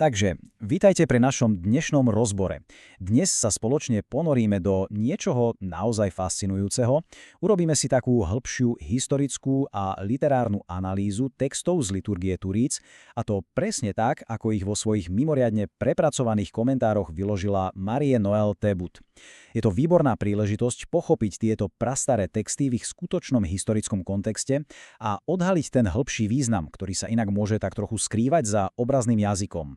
Takže, vítajte pri našom dnešnom rozbore. Dnes sa spoločne ponoríme do niečoho naozaj fascinujúceho. Urobíme si takú hĺbšiu historickú a literárnu analýzu textov z liturgie Turíc, a to presne tak, ako ich vo svojich mimoriadne prepracovaných komentároch vyložila Marie-Noëlle Thébut. Je to výborná príležitosť pochopiť tieto prastaré texty v ich skutočnom historickom kontexte a odhaliť ten hĺbší význam, ktorý sa inak môže tak trochu skrývať za obrazným jazykom.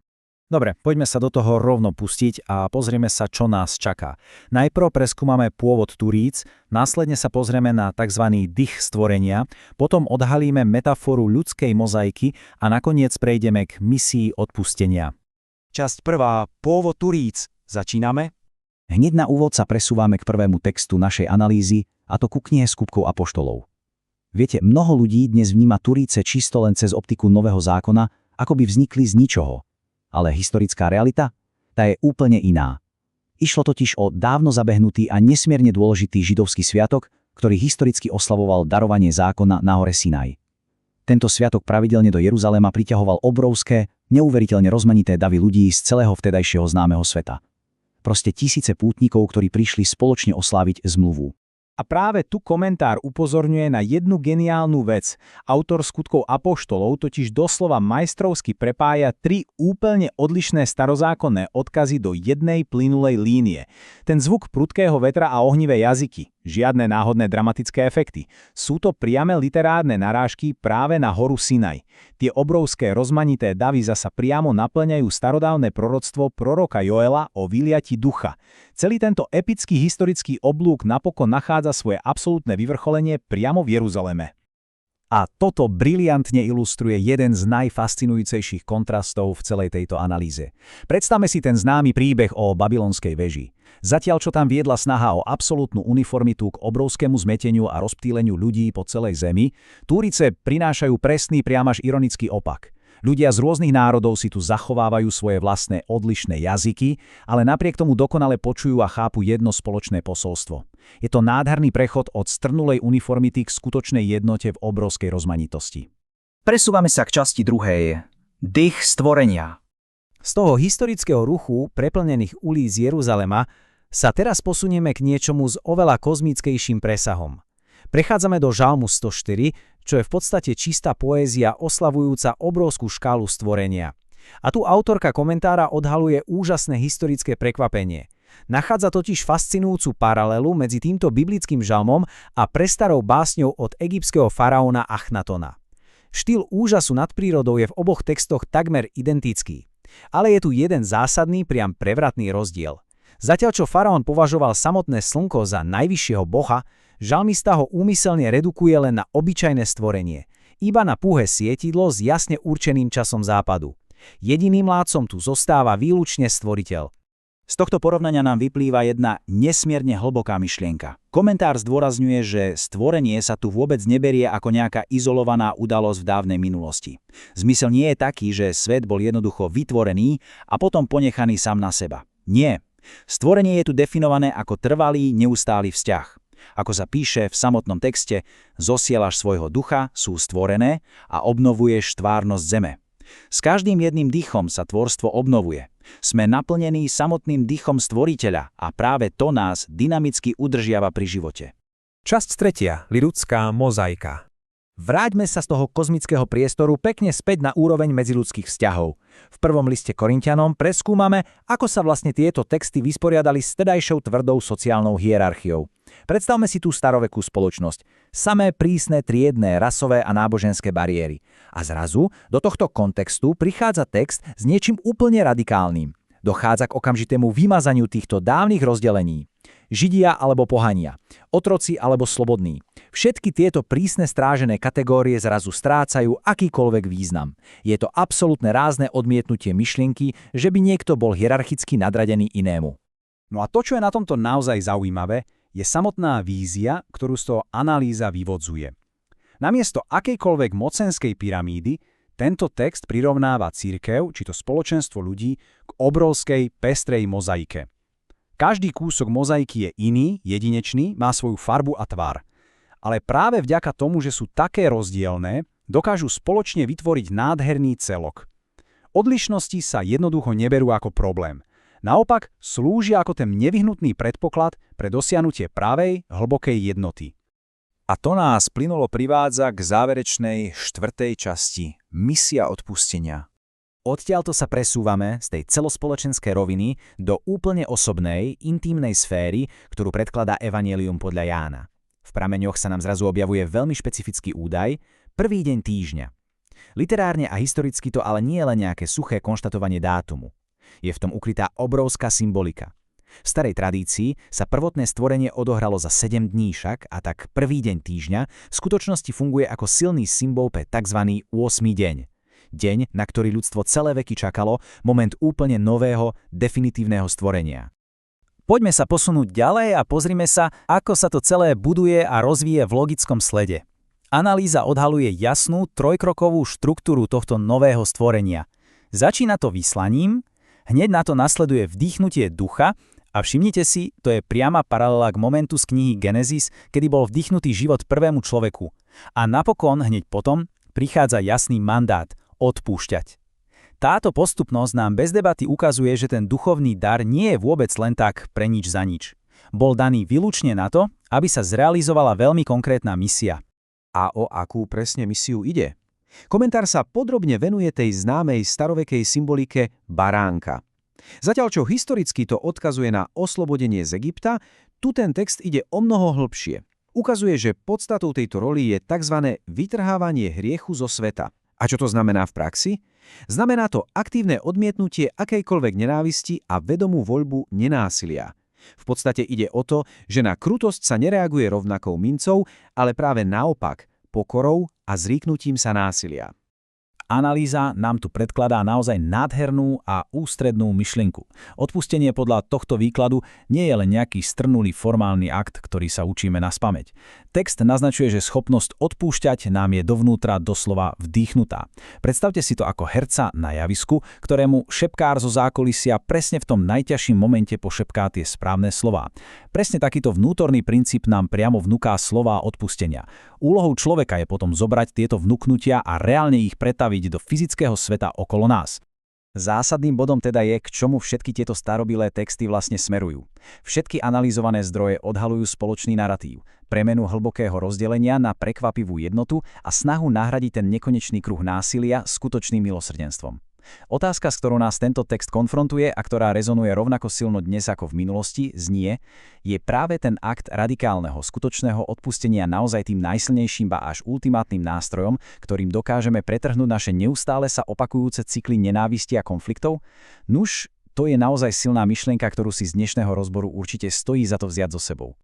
Dobre, poďme sa do toho rovno pustiť a pozrieme sa, čo nás čaká. Najprv preskúmame pôvod Turíc, následne sa pozrieme na tzv. Dych stvorenia, potom odhalíme metaforu ľudskej mozaiky a nakoniec prejdeme k misii odpustenia. Časť prvá. Pôvod Turíc. Začíname? Hneď na úvod sa presúvame k prvému textu našej analýzy, a to ku knihe Skutkov apoštolov. Viete, mnoho ľudí dnes vníma Turíce čisto len cez optiku Nového zákona, ako by vznikli z ničoho. Ale historická realita? Tá je úplne iná. Išlo totiž o dávno zabehnutý a nesmierne dôležitý židovský sviatok, ktorý historicky oslavoval darovanie zákona na hore Sinaj. Tento sviatok pravidelne do Jeruzalema priťahoval obrovské, neuveriteľne rozmanité davy ľudí z celého vtedajšieho známeho sveta. Proste tisíce pútnikov, ktorí prišli spoločne osláviť zmluvu. A práve tu komentár upozorňuje na jednu geniálnu vec. Autor Skutkov apoštolov totiž doslova majstrovsky prepája tri úplne odlišné starozákonné odkazy do jednej plynulej línie. Ten zvuk prudkého vetra a ohnivé jazyky. Žiadne náhodné dramatické efekty. Sú to priame literárne narážky práve na horu Sinaj. Tie obrovské rozmanité davy zasa priamo naplňajú starodávne proroctvo proroka Joela o vyliati ducha. Celý tento epický historický oblúk napokon nachádza svoje absolútne vyvrcholenie priamo v Jeruzaleme. A toto briliantne ilustruje jeden z najfascinujúcejších kontrastov v celej tejto analýze. Predstavme si ten známy príbeh o babylonskej veži. Zatiaľ, čo tam viedla snaha o absolútnu uniformitu k obrovskému zmeteniu a rozptýleniu ľudí po celej zemi, Túrice prinášajú presný, priam až ironický opak. Ľudia z rôznych národov si tu zachovávajú svoje vlastné odlišné jazyky, ale napriek tomu dokonale počujú a chápu jedno spoločné posolstvo. Je to nádherný prechod od strnulej uniformity k skutočnej jednote v obrovskej rozmanitosti. Presúvame sa k časti druhej. Dych stvorenia. Z toho historického ruchu preplnených ulíc Jeruzalema sa teraz posunieme k niečomu s oveľa kozmickejším presahom. Prechádzame do Žalmu 104, čo je v podstate čistá poézia oslavujúca obrovskú škálu stvorenia. A tu autorka komentára odhaluje úžasné historické prekvapenie. Nachádza totiž fascinujúcu paralelu medzi týmto biblickým žalmom a prestarou básňou od egyptského faraóna Achnatona. Štýl úžasu nad prírodou je v oboch textoch takmer identický. Ale je tu jeden zásadný, priam prevratný rozdiel. Zatiaľ čo faraón považoval samotné slnko za najvyššieho boha, žalmista ho úmyselne redukuje len na obyčajné stvorenie, iba na púhe svietidlo s jasne určeným časom západu. Jediným vládcom tu zostáva výlučne stvoriteľ. Z tohto porovnania nám vyplýva jedna nesmierne hlboká myšlienka. Komentár zdôrazňuje, že stvorenie sa tu vôbec neberie ako nejaká izolovaná udalosť v dávnej minulosti. Zmysel nie je taký, že svet bol jednoducho vytvorený a potom ponechaný sám na seba. Nie. Stvorenie je tu definované ako trvalý, neustály vzťah. Ako sa píše v samotnom texte, zosielaš svojho ducha, sú stvorené a obnovuješ tvárnosť zeme. S každým jedným dýchom sa tvorstvo obnovuje. Sme naplnení samotným dýchom stvoriteľa a práve to nás dynamicky udržiava pri živote. Časť tretia. Ľudská mozaika. Vráťme sa z toho kozmického priestoru pekne späť na úroveň medziľudských vzťahov. V prvom liste Korinťanom preskúmame, ako sa vlastne tieto texty vysporiadali s tedajšou tvrdou sociálnou hierarchiou. Predstavme si tú starovekú spoločnosť. Samé prísne triedne, rasové a náboženské bariéry. A zrazu do tohto kontextu prichádza text s niečím úplne radikálnym. Dochádza k okamžitému vymazaniu týchto dávnych rozdelení. Židia alebo pohania, otroci alebo slobodní. Všetky tieto prísne strážené kategórie zrazu strácajú akýkoľvek význam. Je to absolútne rázne odmietnutie myšlienky, že by niekto bol hierarchicky nadradený inému. No a to, čo je na tomto naozaj zaujímavé, je samotná vízia, ktorú z toho analýza vyvodzuje. Namiesto akejkoľvek mocenskej pyramídy, tento text prirovnáva cirkev, či to spoločenstvo ľudí, k obrovskej pestrej mozaike. Každý kúsok mozaiky je iný, jedinečný, má svoju farbu a tvar. Ale práve vďaka tomu, že sú také rozdielne, dokážu spoločne vytvoriť nádherný celok. Odlišnosti sa jednoducho neberú ako problém. Naopak slúžia ako ten nevyhnutný predpoklad pre dosiahnutie pravej, hlbokej jednoty. A to nás plynulo privádza k záverečnej 4. časti – misia odpustenia. Odtiaľto sa presúvame z tej celospoločenskej roviny do úplne osobnej, intímnej sféry, ktorú predkladá Evanjelium podľa Jána. V prameňoch sa nám zrazu objavuje veľmi špecifický údaj – prvý deň týždňa. Literárne a historicky to ale nie je len nejaké suché konštatovanie dátumu. Je v tom ukrytá obrovská symbolika. V starej tradícii sa prvotné stvorenie odohralo za 7 dní však a tak prvý deň týždňa v skutočnosti funguje ako silný symbol pre tzv. 8. deň. Deň, na ktorý ľudstvo celé veky čakalo, moment úplne nového, definitívneho stvorenia. Poďme sa posunúť ďalej a pozrime sa, ako sa to celé buduje a rozvíje v logickom slede. Analýza odhaluje jasnú, trojkrokovú štruktúru tohto nového stvorenia. Začína to vyslaním, hneď na to nasleduje vdýchnutie ducha a všimnite si, to je priama paralela k momentu z knihy Genesis, kedy bol vdýchnutý život prvému človeku. A napokon, hneď potom, prichádza jasný mandát – odpúšťať. Táto postupnosť nám bez debaty ukazuje, že ten duchovný dar nie je vôbec len tak pre nič za nič. Bol daný výlučne na to, aby sa zrealizovala veľmi konkrétna misia. A o akú presne misiu ide? Komentár sa podrobne venuje tej známej starovekej symbolike baránka. Zatiaľ čo historicky to odkazuje na oslobodenie z Egypta, tu ten text ide omnoho hlbšie. Ukazuje, že podstatou tejto roli je tzv. Vytrhávanie hriechu zo sveta. A čo to znamená v praxi? Znamená to aktívne odmietnutie akejkoľvek nenávisti a vedomú voľbu nenásilia. V podstate ide o to, že na krutosť sa nereaguje rovnakou mincov, ale práve naopak, pokorou a zríknutím sa násilia. Analýza nám tu predkladá naozaj nádhernú a ústrednú myšlienku. Odpustenie podľa tohto výkladu nie je len nejaký strnulý formálny akt, ktorý sa učíme naspamäť. Text naznačuje, že schopnosť odpúšťať nám je dovnútra doslova vdýchnutá. Predstavte si to ako herca na javisku, ktorému šepkár zo zákulisia presne v tom najťažším momente pošepká tie správne slová. Presne takýto vnútorný princíp nám priamo vnúká slová odpustenia. Úlohou človeka je potom zobrať tieto vnúknutia a reálne ich pretaviť do fyzického sveta okolo nás. Zásadným bodom teda je, k čomu všetky tieto starobilé texty vlastne smerujú. Všetky analyzované zdroje odhalujú spoločný naratív, premenu hlbokého rozdelenia na prekvapivú jednotu a snahu nahradiť ten nekonečný kruh násilia skutočným milosrdenstvom. Otázka, s ktorou nás tento text konfrontuje a ktorá rezonuje rovnako silno dnes ako v minulosti, znie, je práve ten akt radikálneho, skutočného odpustenia naozaj tým najsilnejším ba až ultimátnym nástrojom, ktorým dokážeme pretrhnúť naše neustále sa opakujúce cykly nenávisti a konfliktov? Nuž, to je naozaj silná myšlienka, ktorú si z dnešného rozboru určite stojí za to vziať so sebou.